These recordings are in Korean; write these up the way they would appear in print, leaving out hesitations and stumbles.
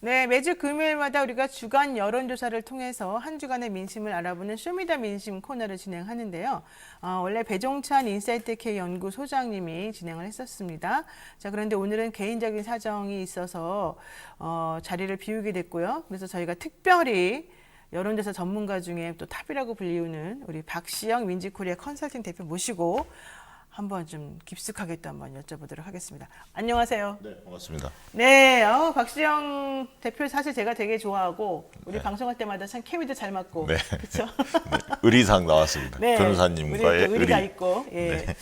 네, 매주 금요일마다 우리가 주간 여론조사를 통해서 한 주간의 민심을 알아보는 쇼미더 민심 코너를 진행하는데요. 원래 배종찬 인사이트 K 연구 소장님이 진행을 했었습니다. 자, 그런데 오늘은 개인적인 사정이 있어서 자리를 비우게 됐고요. 그래서 저희가 특별히 여론조사 전문가 중에 또 탑이라고 불리우는 우리 박시영 윈지코리아 컨설팅 대표 모시고 한번 좀 깊숙하게 또 한번 여쭤보도록 하겠습니다. 안녕하세요. 네, 반갑습니다. 네, 박시영 대표 사실 제가 되게 좋아하고 우리 네. 방송할 때마다 참 케미도 잘 맞고 네. 그렇죠? 네, 의리상 나왔습니다. 네, 변호사님과의 우리 의리가 의리. 있고. 예. 네.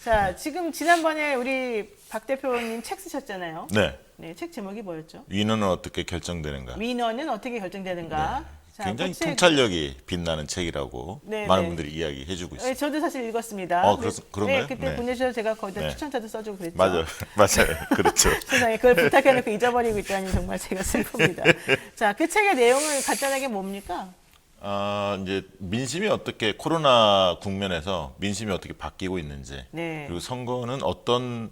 자, 지금 지난번에 우리 박 대표님 책 쓰셨잖아요. 네, 네, 책 제목이 뭐였죠? 위너는 어떻게 결정되는가? 민원은 어떻게 결정되는가? 자, 굉장히 그 책- 통찰력이 빛나는 책이라고 네, 많은 네. 분들이 이야기해주고 네, 있습니다. 저도 사실 읽었습니다. 그런가요? 네, 그때 네. 보내주셔서 제가 거기다 네. 추천사도 써주고 그랬죠. 맞아요, 맞아요, 그렇죠. 세상에 그걸 부탁해놓고 잊어버리고 있다니 정말 제가 슬픕니다. 자, 그 책의 내용을 간단하게 뭡니까? 이제 민심이 어떻게 코로나 국면에서 민심이 어떻게 바뀌고 있는지, 네. 그리고 선거는 어떤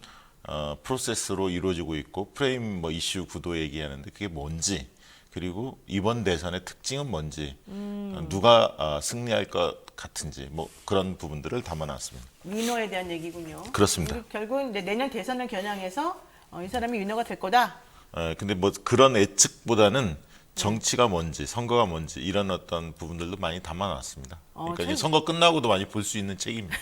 프로세스로 이루어지고 있고 프레임 뭐 이슈 구도 얘기하는데 그게 뭔지, 그리고 이번 대선의 특징은 뭔지, 누가 승리할 것 같은지 뭐 그런 부분들을 담아놨습니다. 위너에 대한 얘기군요. 그렇습니다. 그리고 결국은 이제 내년 대선을 겨냥해서 이 사람이 위너가 될 거다. 근데 뭐 그런 예측보다는 정치가 뭔지, 선거가 뭔지 이런 어떤 부분들도 많이 담아놨습니다. 그러니까 이제 선거 끝나고도 많이 볼 수 있는 책입니다.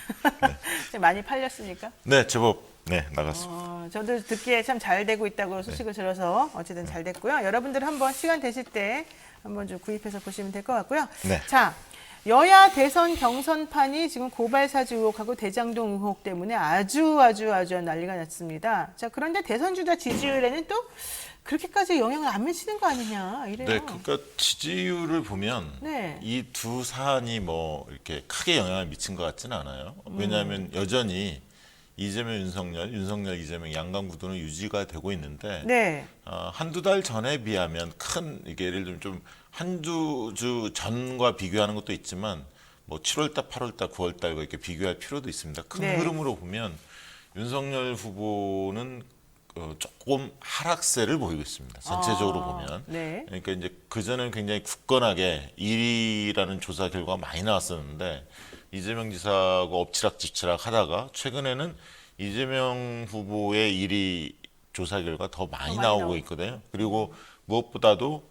많이 팔렸습니까? 네, 제법 나갔습니다. 저도 듣기에 참 잘 되고 있다고 소식을 들어서 어쨌든 잘 됐고요. 여러분들 한번 시간 되실 때 한번 좀 구입해서 보시면 될 것 같고요. 네. 자, 여야 대선 경선판이 지금 고발 사주 의혹하고 대장동 의혹 때문에 아주 난리가 났습니다. 자, 그런데 대선 주자 지지율에는 또 그렇게까지 영향을 안 미치는 거 아니냐 이래요. 네, 그러니까 지지율을 보면 네. 이 두 사안이 뭐 이렇게 크게 영향을 미친 것 같지는 않아요. 왜냐하면 여전히 이재명, 윤석열, 이재명 양강 구도는 유지가 되고 있는데 네. 한두 달 전에 비하면 큰 이게 예를 들면 좀 한두 주 전과 비교하는 것도 있지만 뭐 7월달, 8월달, 9월달과 이렇게 비교할 필요도 있습니다. 큰 네. 흐름으로 보면 윤석열 후보는 조금 하락세를 보이고 있습니다. 전체적으로 보면. 네. 그러니까 이제 그전에는 굉장히 굳건하게 1위라는 조사 결과가 많이 나왔었는데 이재명 지사가 엎치락뒤치락 하다가 최근에는 이재명 후보의 1위 조사 결과 더 많이 나오고 있거든요. 그리고 무엇보다도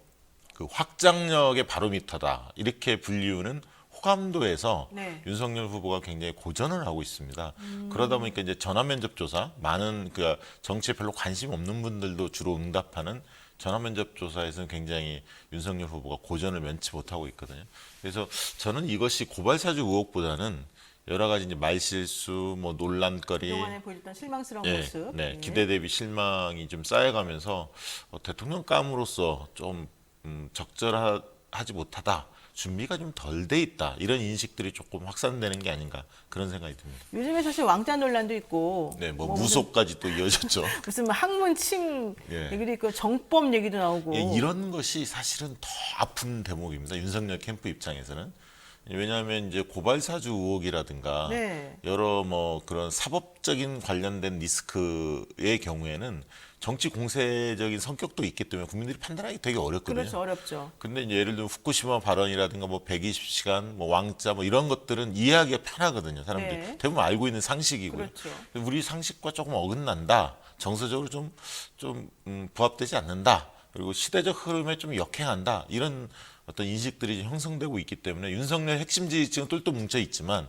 그 확장력의 바로미터다 이렇게 불리우는 호감도에서 네. 윤석열 후보가 굉장히 고전을 하고 있습니다. 그러다 보니까 이제 전화면접 조사, 많은 그 정치에 별로 관심 없는 분들도 주로 응답하는 전화면접 조사에서는 굉장히 윤석열 후보가 고전을 면치 못하고 있거든요. 그래서 저는 이것이 고발사주 의혹보다는 여러 가지 이제 말실수, 뭐 논란거리, 그동안에 보여줬던 실망스러운 모습. 네, 기대 대비 실망이 좀 쌓여가면서 대통령감으로서 좀 적절하지 못하다. 준비가 좀 덜 돼 있다. 이런 인식들이 조금 확산되는 게 아닌가 그런 생각이 듭니다. 요즘에 사실 왕자 논란도 있고. 네, 뭐 무슨 무속까지 또 이어졌죠. 무슨 학문침 예. 얘기도 있고 정법 얘기도 나오고. 예, 이런 것이 사실은 더 아픈 대목입니다. 윤석열 캠프 입장에서는. 왜냐하면 이제 고발사주 의혹이라든가 네. 여러 뭐 그런 사법적인 관련된 리스크의 경우에는 정치 공세적인 성격도 있기 때문에 국민들이 판단하기 되게 어렵거든요. 그렇죠, 어렵죠. 근데 이제 예를 들면 후쿠시마 발언이라든가 뭐 120시간, 뭐 왕자 뭐 이런 것들은 이해하기가 편하거든요. 사람들이 네. 대부분 알고 있는 상식이고요. 그렇죠. 우리 상식과 조금 어긋난다. 정서적으로 좀 부합되지 않는다. 그리고 시대적 흐름에 좀 역행한다. 이런 어떤 인식들이 형성되고 있기 때문에 윤석열 핵심 지지층은 똘똘 뭉쳐 있지만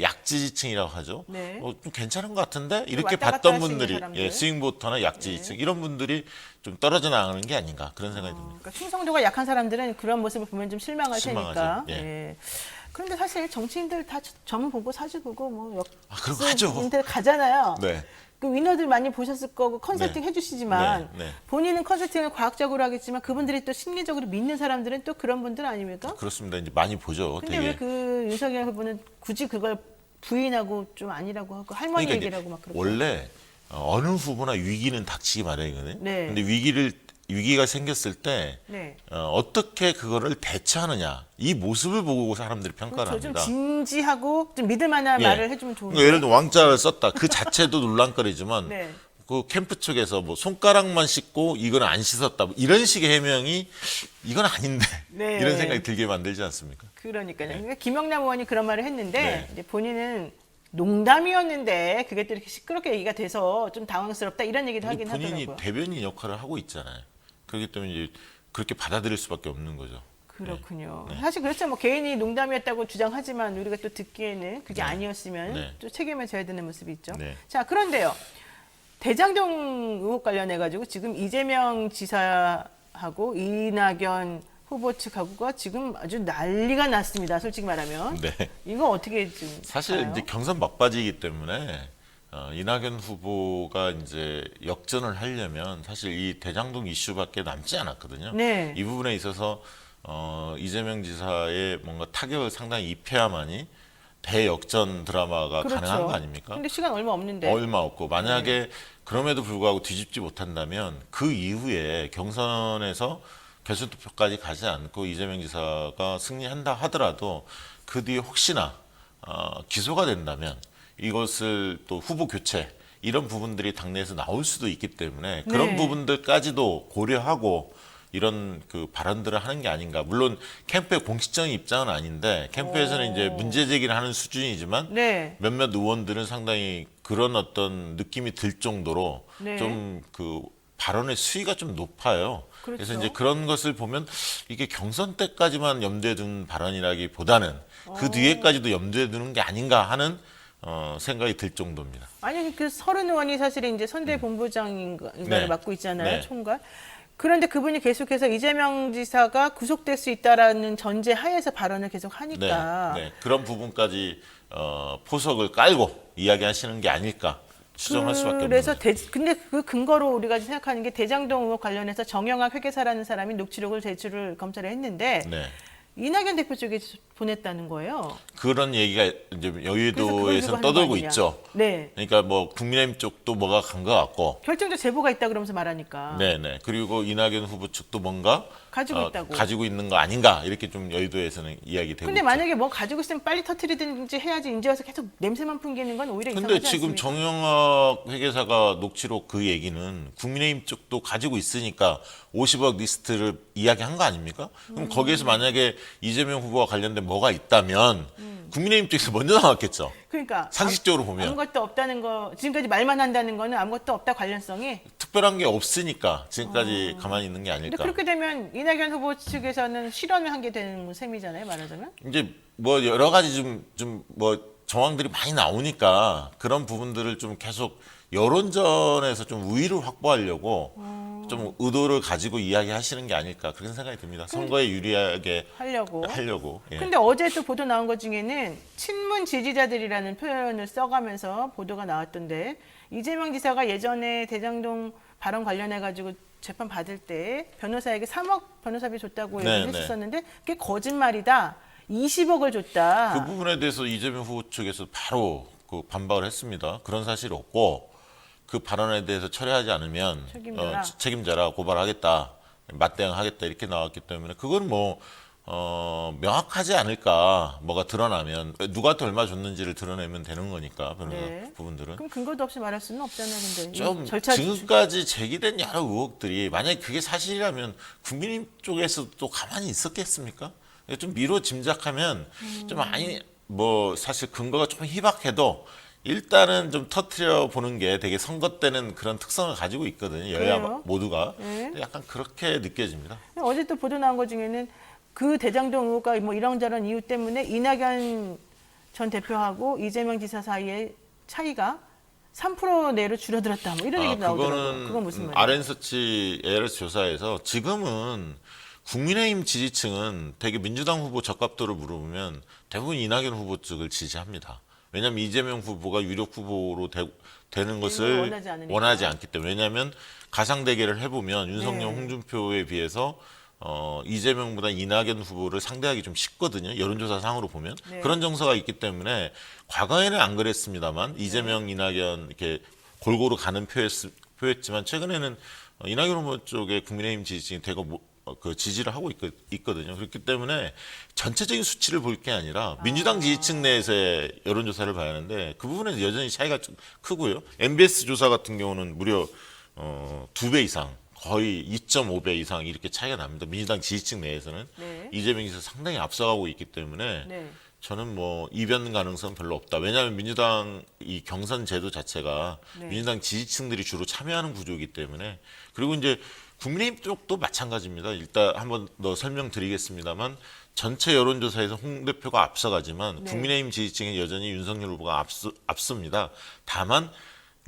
약지지층이라고 하죠. 네. 좀 괜찮은 것 같은데 이렇게 왔다 갔다 봤던 할수 있는 분들이 사람들. 스윙보터나 약지지층 이런 분들이 좀 떨어져 나가는 게 아닌가 그런 생각이 듭니다. 그러니까 충성도가 약한 사람들은 그런 모습을 보면 좀 실망할 실망하죠. 테니까. 예. 예. 그런데 사실 정치인들 다 점 보고 사주 보고 뭐 그런 거 하죠. 인터 가잖아요. 네. 그 위너들 많이 보셨을 거고 컨설팅 네. 해주시지만 네, 네. 본인은 컨설팅을 과학적으로 하겠지만 그분들이 또 심리적으로 믿는 사람들은 또 그런 분들 아닙니까? 그렇습니다. 이제 많이 보죠. 근데 되게. 왜 그 윤석열 후보는 굳이 그걸 부인하고 좀 아니라고 하고 할머니 그러니까 이제 얘기라고 막 그러고. 원래 어느 후보나 위기는 닥치기 마련이거든요. 네. 근데 위기가 생겼을 때 네. 어떻게 그거를 대처하느냐 이 모습을 보고 사람들이 평가를 그렇죠. 좀 합니다. 진지하고 좀 믿을 만한 예. 말을 해주면 좋은데. 그러니까 예를 들어 왕자를 썼다. 그 자체도 논란거리지만 네. 그 캠프 측에서 뭐 손가락만 씻고 이건 안 씻었다 뭐 이런 식의 해명이 이건 아닌데 네. 이런 생각이 들게 만들지 않습니까? 그러니까요. 그러니까 김영남 의원이 그런 말을 했는데 네. 이제 본인은 농담이었는데 그게 또 이렇게 시끄럽게 얘기가 돼서 좀 당황스럽다 이런 얘기도 하긴 본인이 하더라고요. 대변인 역할을 하고 있잖아요. 그렇기 때문에 이제 그렇게 받아들일 수밖에 없는 거죠. 그렇군요. 네. 사실 그렇죠. 뭐 개인이 농담이었다고 주장하지만 우리가 또 듣기에는 그게 아니었으면 네. 또 책임을 져야 되는 모습이 있죠. 네. 자, 그런데요. 대장동 의혹 관련해 가지고 지금 이재명 지사하고 이낙연 후보 측하고가 지금 아주 난리가 났습니다. 솔직히 말하면. 네. 이거 어떻게 좀 사실 봐요? 이제 경선 막바지이기 때문에 이낙연 후보가 이제 역전을 하려면 사실 이 대장동 이슈밖에 남지 않았거든요. 네. 이 부분에 있어서 이재명 지사의 뭔가 타격을 상당히 입혀야만이 대역전 드라마가 가능한 거 아닙니까? 근데 시간 얼마 없는데. 얼마 없고 만약에 그럼에도 불구하고 뒤집지 못한다면 그 이후에 경선에서 결선투표까지 가지 않고 이재명 지사가 승리한다 하더라도 그 뒤에 혹시나 기소가 된다면 이것을 또 후보 교체 이런 부분들이 당내에서 나올 수도 있기 때문에 그런 네. 부분들까지도 고려하고 이런 그 발언들을 하는 게 아닌가. 물론 캠프의 공식적인 입장은 아닌데 캠프에서는 이제 문제 제기를 하는 수준이지만 네. 몇몇 의원들은 상당히 그런 어떤 느낌이 들 정도로 네. 좀 그 발언의 수위가 좀 높아요. 그렇죠. 그래서 이제 그런 것을 보면 이게 경선 때까지만 염두에 둔 발언이라기보다는 그 뒤에까지도 염두에 두는 게 아닌가 하는 생각이 들 정도입니다. 아니 그 서른 의원이 사실 이제 선대본부장인가를 네. 맡고 있잖아요. 네. 총괄. 그런데 그분이 계속해서 이재명 지사가 구속될 수 있다라는 전제 하에서 발언을 계속 하니까 네, 그런 부분까지 포석을 깔고 이야기하시는 게 아닐까 추정할 수밖에 없는 그래서 거죠. 근데 그 근거로 우리가 생각하는 게 대장동 의혹 관련해서 정영학 회계사라는 사람이 녹취록을 제출을 검찰에 했는데 네. 이낙연 대표 쪽에 보냈다는 거예요. 그런 얘기가 이제 그래서 그걸 여의도에서 두고 하는 떠돌고 거 아니냐. 있죠. 네. 그러니까 뭐 국민의힘 쪽도 뭐가 간 것 같고, 결정적 제보가 있다 그러면서 말하니까. 네네. 그리고 이낙연 후보 측도 뭔가 가지고 있다고. 가지고 있는 거 아닌가 이렇게 좀 여의도에서는 이야기되고 근데 있죠. 만약에 뭐 가지고 있으면 빨리 터트리든지 해야지 이제 와서 계속 냄새만 풍기는 건 오히려 근데 이상하지 지금 않습니까? 정영학 회계사가 녹취록 그 얘기는 국민의힘 쪽도 가지고 있으니까 50억 리스트를 이야기한 거 아닙니까? 그럼 거기에서 만약에 이재명 후보와 관련된 뭐가 있다면 국민의힘 쪽에서 먼저 나왔겠죠. 그러니까 상식적으로 보면 아무것도 없다는 거 지금까지 말만 한다는 거는 아무것도 없다 관련성이. 특별한 게 없으니까 지금까지 가만히 있는 게 근데 아닐까. 그렇게 되면 이낙연 후보 측에서는 실언을 한 게 되는 셈이잖아요, 말하자면. 이제 뭐 여러 가지 좀 뭐 정황들이 많이 나오니까 그런 부분들을 좀 계속 여론전에서 좀 우위를 확보하려고 좀 의도를 가지고 이야기하시는 게 아닐까 그런 생각이 듭니다. 선거에 유리하게 하려고. 예. 근데 어제 또 보도 나온 것 중에는 친문 지지자들이라는 표현을 써가면서 보도가 나왔던데 이재명 지사가 예전에 대장동 발언 관련해 가지고 재판 받을 때 변호사에게 3억 변호사비 줬다고 네, 얘기했었는데 그게 거짓말이다. 20억을 줬다. 그 부분에 대해서 이재명 후보 측에서 바로 그 반박을 했습니다. 그런 사실이 없고 그 발언에 대해서 철회하지 않으면 책임져라. 책임져라 고발하겠다, 맞대응하겠다 이렇게 나왔기 때문에 그건 뭐 명확하지 않을까. 뭐가 드러나면 누구한테 얼마 줬는지를 드러내면 되는 거니까 그런 네. 부분들은. 그럼 근거도 없이 말할 수는 없잖아요. 근데 좀 절차 지금까지 제기된 여러 의혹들이 만약에 그게 사실이라면 국민의힘 쪽에서 또 가만히 있었겠습니까? 좀 미뤄 짐작하면 좀 아니 뭐 사실 근거가 좀 희박해도 일단은 좀 터트려 보는 게 되게 선거 때는 그런 특성을 가지고 있거든요. 여야 그래요? 모두가. 네. 약간 그렇게 느껴집니다. 어제 또 보도 나온 것 중에는 그 대장동 의혹과 뭐 이런저런 이유 때문에 이낙연 전 대표하고 이재명 지사 사이의 차이가 3% 내로 줄어들었다. 뭐 이런 얘기도 나오더라고요. 그건 무슨 말이에요? RN서치 ARS 조사에서 지금은 국민의힘 지지층은 되게 민주당 후보 적합도를 물어보면 대부분 이낙연 후보 측을 지지합니다. 왜냐하면 이재명 후보가 유력 후보로 되는 것을 원하지 않으니까. 원하지 않기 때문에. 왜냐하면 가상 대결을 해보면 윤석열, 네. 홍준표에 비해서 이재명보다 이낙연 후보를 상대하기 좀 쉽거든요. 여론조사 상으로 보면. 네. 그런 정서가 있기 때문에 과거에는 안 그랬습니다만 이재명, 이낙연 이렇게 골고루 가는 표였지만 최근에는 이낙연 후보 쪽에 국민의힘 지지층이 대거 그 지지를 하고 있거든요. 그렇기 때문에 전체적인 수치를 볼 게 아니라 민주당 지지층 내에서의 여론조사를 봐야 하는데 그 부분에서 여전히 차이가 좀 크고요. MBS 조사 같은 경우는 무려 2배 이상, 거의 2.5배 이상 이렇게 차이가 납니다. 민주당 지지층 내에서는 네. 이재명에서 상당히 앞서가고 있기 때문에 네. 저는 뭐 이변 가능성 별로 없다. 왜냐하면 민주당 이 경선 제도 자체가 네. 민주당 지지층들이 주로 참여하는 구조이기 때문에 그리고 이제 국민의힘 쪽도 마찬가지입니다. 일단 한번 더 설명드리겠습니다만 전체 여론조사에서 홍 대표가 앞서가지만 네. 국민의힘 지지층에 여전히 윤석열 후보가 앞섭니다. 다만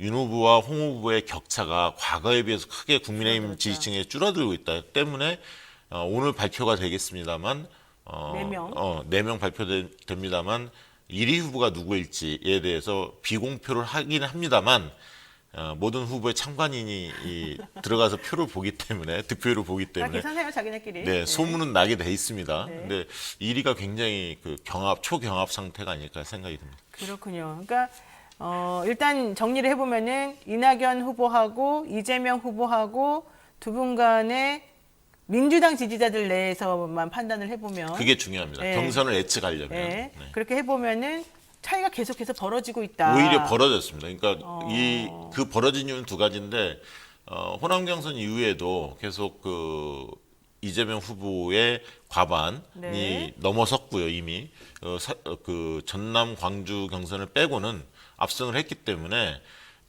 윤 후보와 홍 후보의 격차가 과거에 비해서 크게 국민의힘 줄어들었다. 지지층에 줄어들고 있다 때문에 오늘 발표가 되겠습니다만 네 명. 4명 발표됩니다만 1위 후보가 누구일지에 대해서 비공표를 하긴 합니다만 모든 후보의 참관인이 들어가서 표를 보기 때문에 득표율을 보기 다 때문에 계산해요, 자기네끼리. 네, 소문은 나게 돼 있습니다. 네. 근데 1위가 굉장히 그 초경합 상태가 아닐까 생각이 듭니다. 그렇군요. 그러니까 일단 정리를 해보면은 이낙연 후보하고 이재명 후보하고 두 분 간의 민주당 지지자들 내에서만 판단을 해보면 그게 중요합니다. 네. 경선을 예측하려면. 네. 네. 그렇게 해보면은 차이가 계속해서 벌어지고 있다. 오히려 벌어졌습니다. 그러니까 그 벌어진 이유는 두 가지인데 호남 경선 이후에도 계속 그 이재명 후보의 과반이 네. 넘어섰고요. 이미 그 전남 광주 경선을 빼고는 압승을 했기 때문에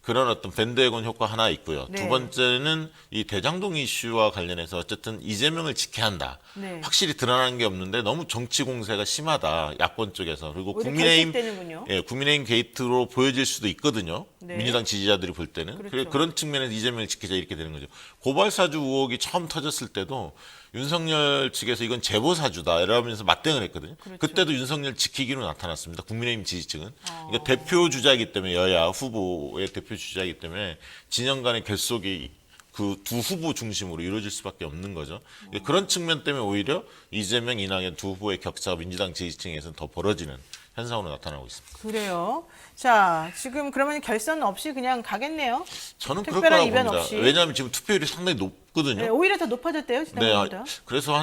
그런 어떤 밴드웨건 효과 하나 있고요. 네. 두 번째는 이 대장동 이슈와 관련해서 어쨌든 이재명을 지켜야 한다. 네. 확실히 드러나는 게 없는데 너무 정치 공세가 심하다. 야권 쪽에서. 그리고 오히려 국민의힘 결집되는군요. 예, 국민의힘 게이트로 보여질 수도 있거든요. 네. 민주당 지지자들이 볼 때는. 그렇죠. 그런 측면에서 이재명을 지키자 이렇게 되는 거죠. 고발사주 의혹이 처음 터졌을 때도 윤석열 측에서 이건 제보사주다 이러면서 맞대응을 했거든요. 그렇죠. 그때도 윤석열 지키기로 나타났습니다. 국민의힘 지지층은. 그러니까 대표 주자이기 때문에 여야 후보의 대표 주자이기 때문에 진영 간의 결속이 그 두 후보 중심으로 이루어질 수밖에 없는 거죠. 그런 측면 때문에 오히려 이재명, 이낙연 두 후보의 격차가 민주당 지지층에서는 더 벌어지는 현상으로 나타나고 있습니다. 그래요. 자, 지금 그러면 결선 없이 그냥 가겠네요. 저는 특별한 그렇다고 이변 봅니다. 없이. 왜냐하면 지금 투표율이 상당히 높거든요. 네, 오히려 더 높아졌대요, 네, 지난번보다. 그래서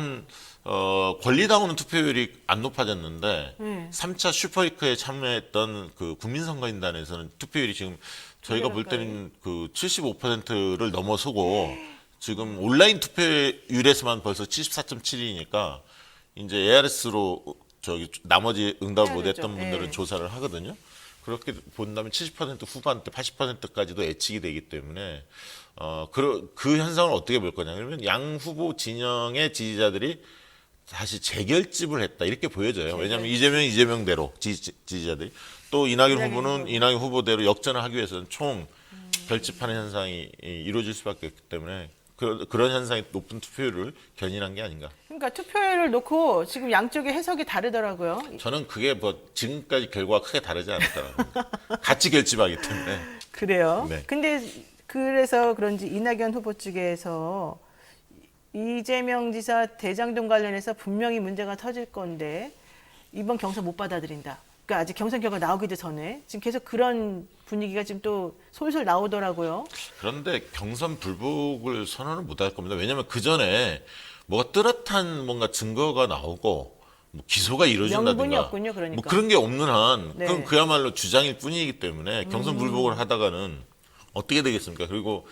권리당원은 투표율이 안 높아졌는데 네. 3차 슈퍼위크에 참여했던 그 국민선거인단에서는 투표율이 지금 저희가 볼 때는 그 75%를 넘어서고 지금 온라인 투표율에서만 벌써 74.7이니까 이제 ARS로 나머지 응답을 못했던 해야겠죠. 분들은 네. 조사를 하거든요. 그렇게 본다면 70% 후반대, 80%까지도 예측이 되기 때문에 그 현상을 어떻게 볼 거냐? 그러면 양 후보 진영의 지지자들이 다시 재결집을 했다 이렇게 보여져요. 왜냐하면 이재명대로 지지자들이 또 이낙연 후보는 이낙연 후보대로 역전을 하기 위해서는 총 결집하는 현상이 이루어질 수밖에 없기 때문에 그런 현상이 높은 투표율을 견인한 게 아닌가. 그러니까 투표율을 놓고 지금 양쪽의 해석이 다르더라고요. 저는 그게 뭐 지금까지 결과가 크게 다르지 않더라고요. 같이 결집하기 때문에. 그래요. 네. 근데 그래서 그런지 이낙연 후보 측에서 이재명 지사 대장동 관련해서 분명히 문제가 터질 건데 이번 경선 못 받아들인다. 그러니까 아직 경선 결과 나오기도 전에 지금 계속 그런 분위기가 지금 또 솔솔 나오더라고요. 그런데 경선 불복을 선언을 못 할 겁니다. 왜냐하면 그 전에 뭐가 뚜렷한 뭔가 증거가 나오고 뭐 기소가 이루어진다든가 명분이 없군요, 그러니까. 뭐 그런 게 없는 한 네. 그건 그야말로 주장일 뿐이기 때문에 경선 불복을 하다가는 어떻게 되겠습니까? 그리고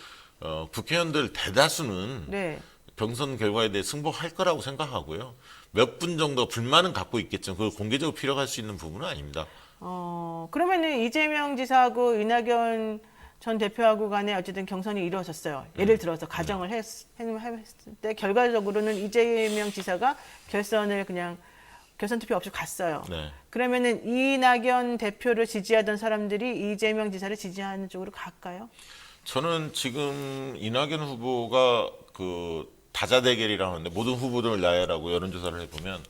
국회의원들 대다수는 네. 경선 결과에 대해 승복할 거라고 생각하고요. 몇 분 정도 불만은 갖고 있겠죠. 그걸 공개적으로 피력할 수 있는 부분은 아닙니다. 그러면은 이재명 지사하고 이낙연 전 대표하고 간에 어쨌든 경선이 이루어졌어요. 예를 들어서 가정을 했을 때 결과적으로는 이재명 지사가 결선 투표 없이 갔어요. 네. 그러면은 이낙연 대표를 지지하던 사람들이 이재명 지사를 지지하는 쪽으로 갈까요? 저는 지금 이낙연 후보가 그 다자 대결이라고 하는데 모든 후보들을 나열하고 여론조사를 해보면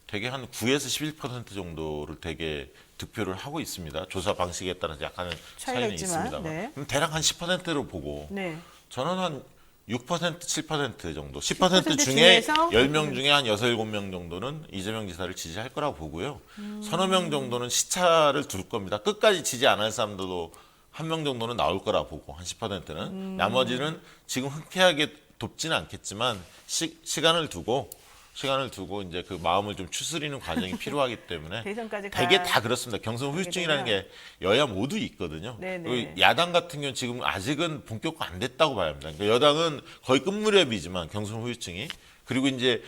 되게 한 9에서 11% 정도를 되게 득표를 하고 있습니다. 조사 방식에 따라서 약간은 차이는 있지만, 있습니다만. 네. 그럼 대략 한 10%로 보고 네. 저는 한 6%, 7% 정도. 10% 중에 중에서? 10명 중에 한 6, 7명 정도는 이재명 지사를 지지할 거라고 보고요. 서너 명 정도는 시차를 둘 겁니다. 끝까지 지지 안 할 사람들도 한 명 정도는 나올 거라 보고 한 10%는 나머지는 지금 흔쾌하게 돕지는 않겠지만 시간을 두고 이제 그 마음을 좀 추스리는 과정이 필요하기 때문에 대선까지 대개 다 그렇습니다. 경선 후유증이라는 게 여야 모두 있거든요. 네네. 그리고 야당 같은 경우는 지금 아직은 본격화 안 됐다고 봐야 합니다. 그러니까 여당은 거의 끝무렵이지만 경선 후유증이 그리고 이제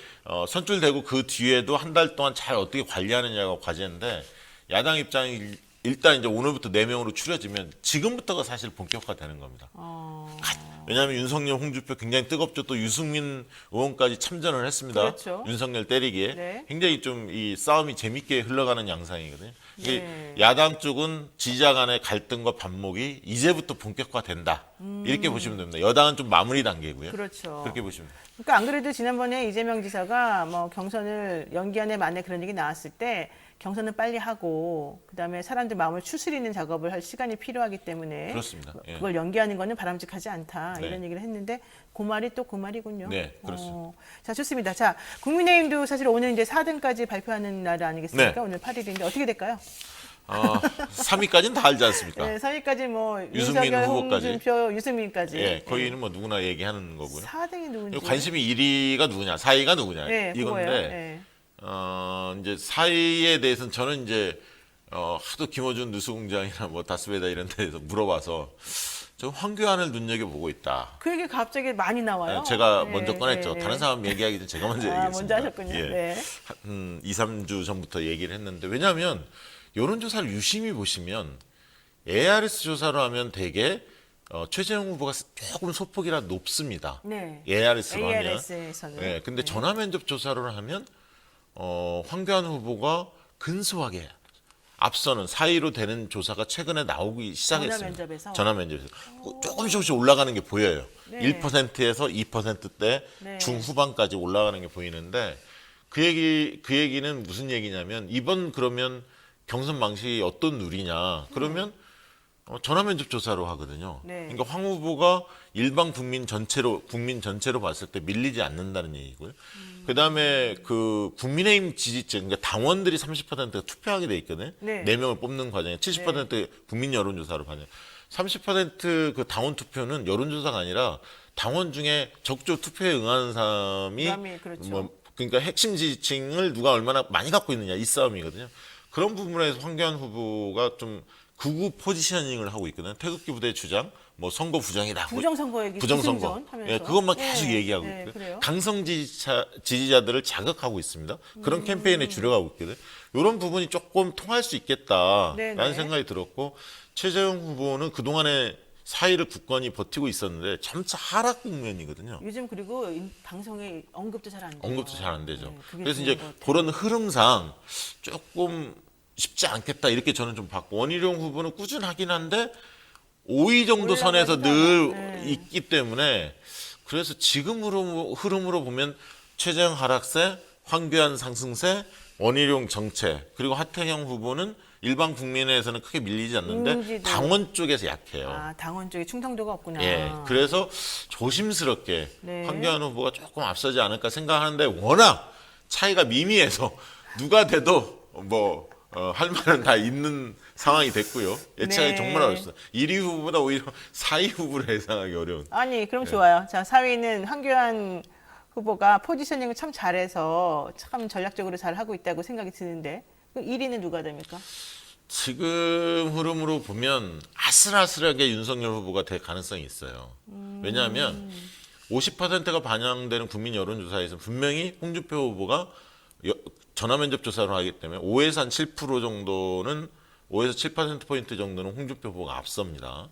선출되고 그 뒤에도 한 달 동안 잘 어떻게 관리하느냐가 과제인데 야당 입장이 일단 이제 오늘부터 4명으로 추려지면 지금부터가 사실 본격화되는 겁니다. 왜냐하면 윤석열, 홍준표 굉장히 뜨겁죠. 또 유승민 의원까지 참전을 했습니다. 그렇죠. 윤석열 때리기에 네. 굉장히 좀 이 싸움이 재밌게 흘러가는 양상이거든요. 이게 네. 야당 쪽은 지지자 간의 갈등과 반목이 이제부터 본격화된다. 이렇게 보시면 됩니다. 여당은 좀 마무리 단계고요. 그렇죠. 그렇게 보시면 됩니다. 그러니까 안 그래도 지난번에 이재명 지사가 뭐 경선을 연기하네 만에 그런 얘기 나왔을 때 경선은 빨리 하고 그다음에 사람들 마음을 추스리는 작업을 할 시간이 필요하기 때문에 그렇습니다. 예. 그걸 연기하는 거는 바람직하지 않다 네. 이런 얘기를 했는데 그 말이 또 그 말이군요. 네, 그렇습니다. 자, 좋습니다. 자, 국민의힘도 사실 오늘 이제 4등까지 발표하는 날 아니겠습니까? 네. 오늘 8일인데 어떻게 될까요? 3위까지는 다 알지 않습니까? 네, 3위까지 뭐 유승민 윤석열, 후보까지. 홍준표, 유승민까지. 예, 거기는 뭐 누구나 얘기하는 거고요. 4등이 누군지. 관심이 1위가 누구냐, 4위가 누구냐 네, 이건데 그거예요. 네. 이제 4위에 대해서는 저는 이제 하도 김어준 뉴스공장이나 뭐 다스베다 이런 데에서 물어봐서 저 황교안을 눈여겨보고 있다. 그 얘기 갑자기 많이 나와요. 제가 네, 먼저 꺼냈죠. 네, 다른 네. 사람 얘기하기 전에 제가 먼저 아, 얘기했습니다. 먼저 하셨군요. 예. 네. 2, 3주 전부터 얘기를 했는데 왜냐하면 여론조사를 유심히 보시면 ARS 조사로 하면 대개 최재형 후보가 조금 소폭이라 높습니다. 네. ARS로 하면. ARS에서는. 네, 근데 전화 면접 조사를 하면 황교안 후보가 근소하게 앞서는 4위로 되는 조사가 최근에 나오기 시작했습니다. 전화 면접에서 조금씩 올라가는 게 보여요. 네. 1%에서 2%대 네. 중후반까지 올라가는 게 보이는데 그 얘기는 무슨 얘기냐면 이번 그러면 경선 방식이 어떤 룰이냐 그러면 전화 면접 조사로 하거든요. 네. 그러니까 황 후보가 일반 국민 전체로 봤을 때 밀리지 않는다는 얘기고요. 그다음에 그 국민의힘 지지층, 그러니까 당원들이 30%가 투표하게 돼 있거든요. 네. 4명을 뽑는 과정에 70% 국민 여론조사로 받아요. 30%그 당원 투표는 여론조사가 아니라 당원 중에 적조 투표에 응하는 사람이 부담이 그렇죠. 그러니까 핵심 지지층을 누가 얼마나 많이 갖고 있느냐 이 싸움이거든요. 그런 부분에서 황교안 후보가 좀 극우 포지셔닝을 하고 있거든요. 태극기 부대 주장, 뭐 선거 부정이다. 부정선거 얘기 부정선거. 기승전 하면서. 예, 그것만 네, 계속 얘기하고 네, 있고요. 그래요? 강성 지지자들을 자극하고 있습니다. 그런 캠페인에 줄여가고 있거든요. 이런 부분이 조금 통할 수 있겠다라는 네, 네. 생각이 들었고 최재형 후보는 그동안에 4위를 굳건히 버티고 있었는데 점차 하락 국면이거든요. 요즘 그리고 방송에 언급도 잘 안 돼요. 언급도 잘 안 되죠. 네, 그게 그래서 중요한 이제 것 같아요. 그런 흐름상 조금 쉽지 않겠다 이렇게 저는 좀 봤고 원희룡 후보는 꾸준하긴 한데 5위 정도 선에서 늘 네. 있기 때문에 그래서 지금 흐름으로 보면 최재형 하락세, 황교안 상승세, 원희룡 정체 그리고 하태경 후보는 일반 국민에서는 크게 밀리지 않는데 인지도. 당원 쪽에서 약해요. 아, 당원 쪽에 충성도가 없구나. 예, 그래서 조심스럽게 네. 황교안 후보가 조금 앞서지 않을까 생각하는데 워낙 차이가 미미해서 누가 돼도 뭐 할 말은 다 있는 상황이 됐고요. 예측하기 네. 정말 어렵습니다. 1위 후보보다 오히려 4위 후보를 예상하기 어려운. 아니, 그럼 좋아요. 자, 4위는 황교안 후보가 포지셔닝을 참 잘해서 참 전략적으로 잘 하고 있다고 생각이 드는데 그럼 1위는 누가 됩니까? 지금 흐름으로 보면 아슬아슬하게 윤석열 후보가 될 가능성이 있어요. 왜냐하면 50%가 반영되는 국민 여론조사에서 분명히 홍준표 후보가 전화 면접 조사를 하기 때문에 5에서 한 7% 정도는 5에서 7%포인트 정도는 홍준표 후보가 앞섭니다.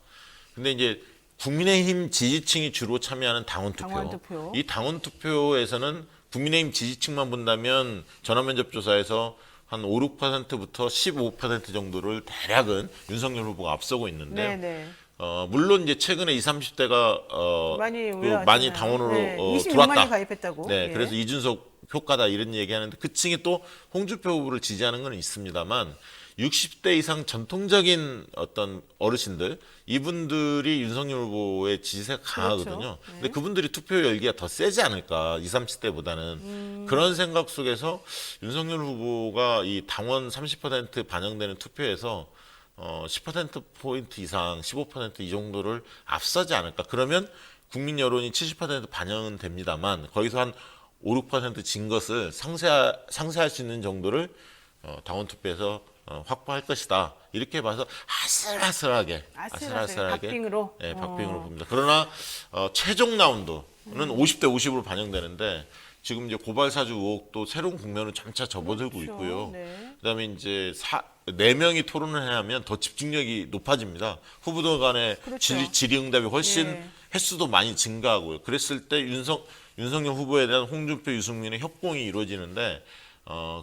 근데 이제 국민의힘 지지층이 주로 참여하는 당원 투표. 이 당원 투표에서는 국민의힘 지지층만 본다면 전화 면접 조사에서 한 5, 6%부터 15% 정도를 대략은 윤석열 후보가 앞서고 있는데 네네. 물론 이제 최근에 20, 30대가 많이 당원으로 네, 26만이 들어왔다. 가입했다고. 네, 예. 그래서 이준석 효과다 이런 얘기하는데 그 층이 또 홍준표 후보를 지지하는 건 있습니다만 60대 이상 전통적인 어떤 어르신들 이분들이 윤석열 후보의 지지세가 강하거든요. 그렇죠. 네. 근데 그분들이 투표 열기가 더 세지 않을까 20, 30대보다는 그런 생각 속에서 윤석열 후보가 이 당원 30% 반영되는 투표에서 10%포인트 이상 15%이 정도를 앞서지 않을까. 그러면 국민 여론이 70% 반영은 됩니다만 거기서 한 5, 6%진 것을 상쇄할 수 있는 정도를 당원 투표에서 확보할 것이다. 이렇게 봐서 아슬아슬하게 박빙으로. 네, 박빙으로 봅니다. 그러나 최종 라운드는 50대 50으로 반영되는데 지금 이제 고발 사주 의혹도 새로운 국면을 점차 접어들고 그렇죠. 있고요. 네. 그다음에 이제 4명이 토론을 하면 더 집중력이 높아집니다. 후보들 간의 그렇죠. 질의응답이 훨씬 예. 횟수도 많이 증가하고요. 그랬을 때 윤석열 후보에 대한 홍준표, 유승민의 협공이 이루어지는데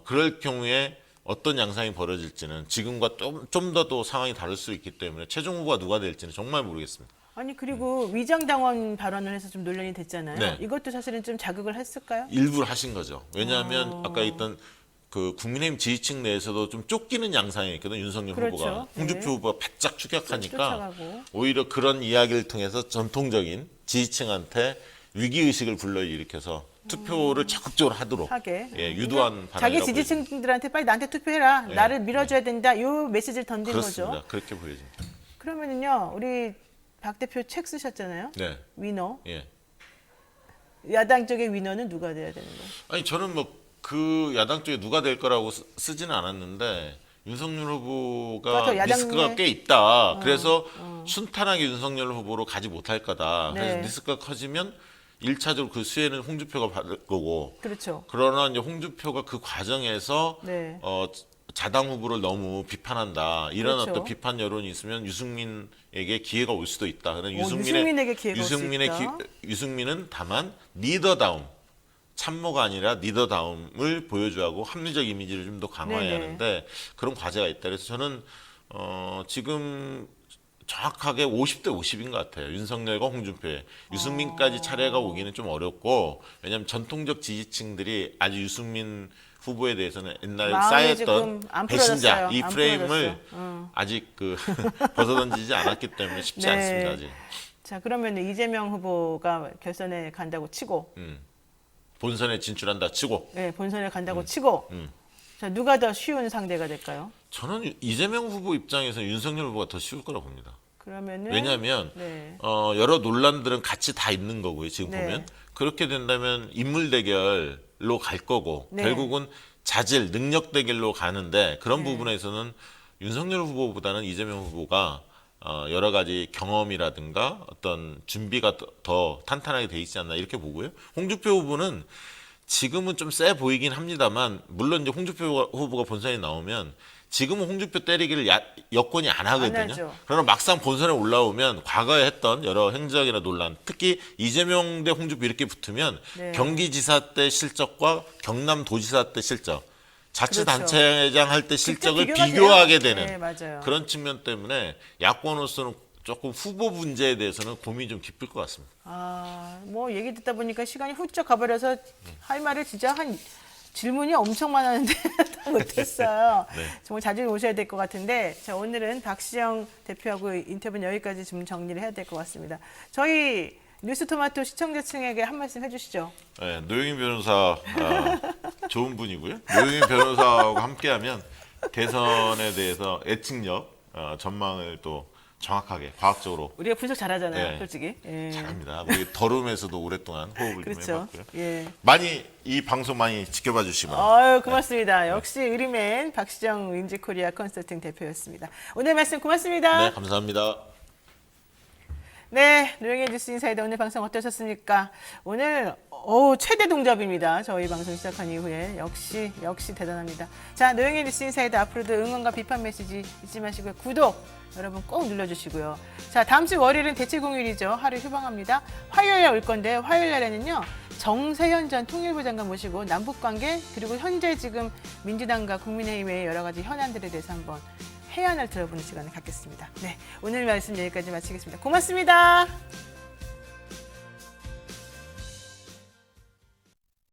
그럴 경우에 어떤 양상이 벌어질지는 지금과 좀 더 상황이 다를 수 있기 때문에 최종 후보가 누가 될지는 정말 모르겠습니다. 아니 그리고 위장당원 발언을 해서 좀 논란이 됐잖아요. 네. 이것도 사실은 좀 자극을 했을까요? 일부러 하신 거죠. 왜냐하면 아까 있던 그 국민의힘 지지층 내에서도 좀 쫓기는 양상이 있거든요. 윤석열 그렇죠. 후보가. 홍준표 네. 후보가 바짝 추격하니까 쫓아가고. 오히려 그런 이야기를 통해서 전통적인 지지층한테 위기의식을 불러일으켜서 투표를 적극적으로 하도록 하게. 유도한 자기 발언이라고 지지층들한테 빨리 나한테 투표해라. 네. 나를 밀어줘야 된다. 이 메시지를 던진 그렇습니다. 거죠. 그렇게 보여집니다. 그러면은요, 우리 박 대표 책 쓰셨잖아요. 네. 위너. 예. 야당 쪽의 위너는 누가 돼야 되는 거예요? 아니 저는 뭐 그 야당 쪽에 누가 될 거라고 쓰지는 않았는데 윤석열 후보가 맞아, 야당의- 리스크가 꽤 있다. 그래서 순탄하게 윤석열 후보로 가지 못할 거다. 네. 그래서 리스크가 커지면 1차적으로 그 수혜는 홍준표가 받을 거고. 그렇죠. 그러나 이제 홍준표가 그 과정에서 네. 자당 후보를 너무 비판한다. 이런 그렇죠. 어떤 비판 여론이 있으면 유승민에게 기회가 올 수도 있다. 그런 유승민에게 기회가 올수 유승민의 있다. 유승민은 다만 리더다움, 참모가 아니라 리더다움을 보여줘야 하고 합리적 이미지를 좀 더 강화해야 네네. 하는데 그런 과제가 있다. 그래서 저는 지금 정확하게 50대 50인 것 같아요. 윤석열과 홍준표에. 유승민까지 차례가 오기는 좀 어렵고 왜냐하면 전통적 지지층들이 아주 유승민 후보에 대해서는 옛날에 마음이 지금 쌓였던 안 배신자 풀어졌어요. 이 안 프레임을 풀어졌어. 아직 벗어던지지 않았기 때문에 쉽지 네. 않습니다. 아직. 자, 그러면 이재명 후보가 결선에 간다고 치고, 본선에 진출한다 치고 네, 본선에 간다고 치고, 자, 누가 더 쉬운 상대가 될까요? 저는 이재명 후보 입장에서 윤석열 후보가 더 쉬울 거라고 봅니다. 그러면은 왜냐하면 네. 여러 논란들은 같이 다 있는 거고요. 지금 네. 보면 그렇게 된다면 인물 대결로 갈 거고 네. 결국은 자질, 능력 대결로 가는데 그런 네. 부분에서는 윤석열 후보보다는 이재명 후보가 여러 가지 경험이라든가 어떤 준비가 더 탄탄하게 돼 있지 않나 이렇게 보고요. 홍준표 후보는 지금은 좀 세 보이긴 합니다만 물론 이제 홍준표 후보가 본선에 나오면 지금은 홍준표 때리기를 여권이 안 하거든요. 하죠. 그러나 막상 본선에 올라오면 과거에 했던 여러 행적이나 논란, 특히 이재명 대 홍준표 이렇게 붙으면 네. 경기지사 때 실적과 경남도지사 때 실적, 그렇죠. 자치단체장 할 때 실적을 비교가 비교하게 돼요. 되는 네, 맞아요. 그런 측면 때문에 야권으로서는 조금 후보 문제에 대해서는 고민이 좀 깊을 것 같습니다. 아, 뭐 얘기 듣다 보니까 시간이 훌쩍 가버려서 할 말을 진짜 질문이 엄청 많았는데 다 못했어요. 네. 정말 자주 오셔야 될 것 같은데 자, 오늘은 박시영 대표하고 인터뷰는 여기까지 좀 정리를 해야 될 것 같습니다. 저희 뉴스토마토 시청자층에게 한 말씀 해주시죠. 네, 노영희 변호사 좋은 분이고요. 노영희 변호사하고 함께하면 대선에 대해서 예측력, 전망을 또 정확하게 과학적으로 우리가 분석 잘하잖아요, 네. 솔직히. 예. 잘합니다. 우리 더룸에서도 오랫동안 호흡을 좀 그렇죠. 해봤고요. 예. 많이 이 방송 많이 지켜봐 주시기 바랍니다. 아유, 고맙습니다. 역시 의리맨 박시정 윈지코리아 컨설팅 대표였습니다. 오늘 말씀 고맙습니다. 네, 감사합니다. 네, 노영의 뉴스 인사이드 오늘 방송 어떠셨습니까? 오늘 최대 동접입니다. 저희 방송 시작한 이후에 역시 대단합니다. 자, 노영의 뉴스 인사이드 앞으로도 응원과 비판 메시지 잊지 마시고요. 구독 여러분 꼭 눌러주시고요. 자, 다음 주 월요일은 대체 공휴일이죠. 하루 휴방합니다. 화요일에 올 건데 화요일 날에는요. 정세현 전 통일부 장관 모시고 남북관계 그리고 현재 지금 민주당과 국민의힘의 여러 가지 현안들에 대해서 한번 해안을 들어보는 시간을 갖겠습니다. 네, 오늘 말씀 여기까지 마치겠습니다. 고맙습니다.